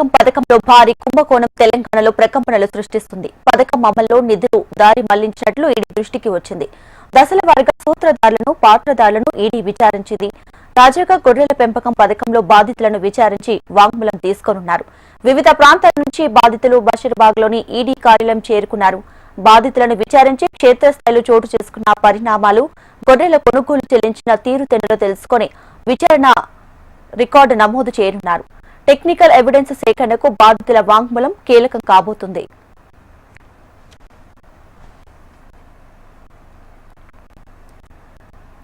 పెంపకం పథకంలో భారీ కుంభకోణం తెలంగాణలో ప్రకంపనలు సృష్టిస్తుంది. పథకం అమల్లో నిధులు దారి మళ్లించినట్లు ఈడీ దృష్టికి వచ్చింది. దశల వారీగా సూత్రధారులను, పాత్రధారులను ఈడీ విచారించింది. తాజాగా గొర్రెల పెంపకం పథకంలో బాధితులను విచారించి వాంగ్మూలం తీసుకోనున్నారు. వివిధ ప్రాంతాల నుంచి బాధితులు బషీర్బాగ్లోని ఈడీ కార్యాలయం చేరుకున్నారు. బాధితులను విచారించి క్షేత్రస్థాయిలో చోటు చేసుకున్న పరిణామాలు, గొర్రెల కొనుగోలు చెల్లించిన తీరుతెన్నులు తెలుసుకుని విచారణ రికార్డు నమోదు చేయనున్నారు. టెక్నికల్ ఎవిడెన్స్ సేకరణకు బాధితుల వాంగ్మూలం కీలకం కాబోతుంది.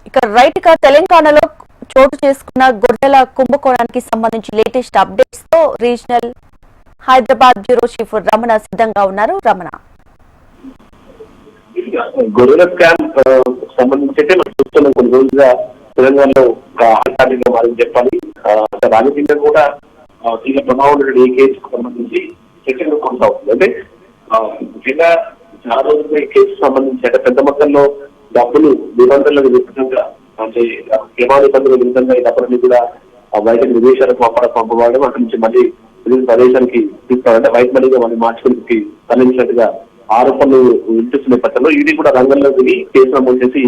ఇక రైట్ గా తెలంగాణలో చోటు చేసుకున్న గొర్రెల కుంభకోణానికి సంబంధించి లేటెస్ట్ అప్డేట్స్ తో regional Hyderabad bureau chief Ramana సిద్ధంగా ఉన్నారు. రమణ, గొర్రెల స్కామ్ సంబంధించి అయితే మనం చూస్తున్నాం కొన్ని రోజులుగా తెలంగాణలో ఆటంకంగా మారింది చెప్పాలి. రాజకీయంగా కూడా తీవ్ర ప్రభావం ఈ కేసుకు సంబంధించి చర్చలు కొనసాగుతుంది. అంటే ముఖ్యంగా చాలా రోజులుగా ఈ కేసుకు సంబంధించి అంటే పెద్ద మొత్తంలో డబ్బులు నిబంధనలకు విరుద్ధంగా అంటే నియమ నిబంధనలకు విరుద్ధంగా ఈ డబ్బులని కూడా బయట విదేశాలకు పంపబడడం, అక్కడి నుంచి మళ్ళీ వివిధ ప్రదేశానికి తీసుకోవాలంటే వైట్ మనీగా మళ్ళీ మార్చుకుని తరలించినట్టుగా ఆరోపణలు వినిపిస్తున్న నేపథ్యంలో ఈడీ కూడా రంగంలో దిగి కేసు నమోదు చేసి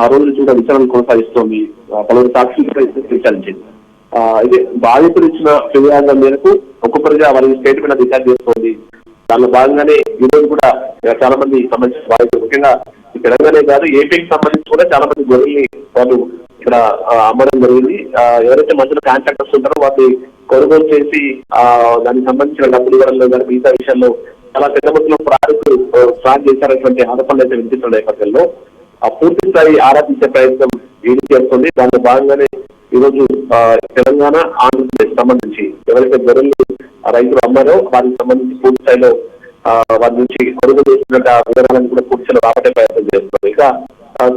ఆ రోజు కూడా విచారణ కొనసాగిస్తోంది. పలువురు సాక్షులు విచారించింది. అయితే బాధితులు ఇచ్చిన ఫిర్యాదుల మేరకు ఒక్కొక్కరిగా వారి స్టేట్మెంట్ రికార్డ్ చేస్తోంది. దానిలో భాగంగానే ఈ రోజు కూడా చాలా మంది సంబంధించిన బాధితులు, ముఖ్యంగా తెలంగాణ కాదు ఏపీకి సంబంధించి కూడా చాలా మంది గొర్రెల్ని వాళ్ళు ఇక్కడ అమ్మడం జరిగింది. ఎవరైతే మధ్యలో కాంట్రాక్టర్స్ ఉంటారో వాటిని కొనుగోలు చేసి దానికి సంబంధించిన డబ్బులు ఇవ్వడంలో కానీ మిగతా విషయాల్లో చాలా పెద్ద మొత్తంలో ఫ్రాడ్ చేశారనేటువంటి ఆరోపణలు అయితే వినిపిస్తున్న నేపథ్యంలో పూర్తి స్థాయి ఆరాధించే ప్రయత్నం ఏది చేస్తుంది. దానిలో భాగంగానే ఈరోజు తెలంగాణ, ఆంధ్రప్రదేశ్ సంబంధించి ఎవరైతే గొర్రెలు రైతులు అమ్మారో వారికి సంబంధించి పూర్తి స్థాయిలో వారి నుంచి కొనుగోలు చేస్తున్న వివరాలను కూడా పూర్తి స్థాయిలో రాబట్టే ప్రయత్నం చేస్తున్నారు. ఇక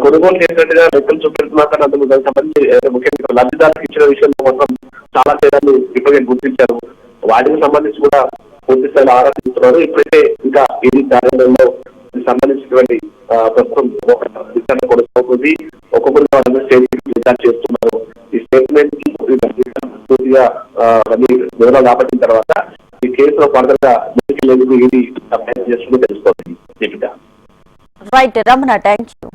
కొనుగోలు చేసినట్టుగా లెక్కలు చూపెడుతున్నారు. కానీ అందుకు దానికి సంబంధించి ముఖ్యంగా లబ్ధిదారులకు ఇచ్చిన విషయంలో మొత్తం చాలా తేడాలు ఇప్పటికే గుర్తించారు. వాటికి సంబంధించి కూడా పూర్తి స్థాయిలో ఆరాధిస్తున్నారు. ఇప్పుడైతే ఇంకా ఈ కార్యాలయంలో సంబంధించినటువంటి ప్రస్తుతం విచారణ కొనసాగుతుంది. ఒక్కొక్కరు స్టేట్మెంట్ విచారణ చేస్తున్నారు. ఈ స్టేట్మెంట్ పూర్తిగా వివరాలు రాబట్టిన తర్వాత ఈ కేసులో ఫర్దర్ గా ముందుకెళ్లేందుకు ఇది ప్రయత్నం చేస్తుందో తెలుసుకోవాలి. Right Ramana, thank you.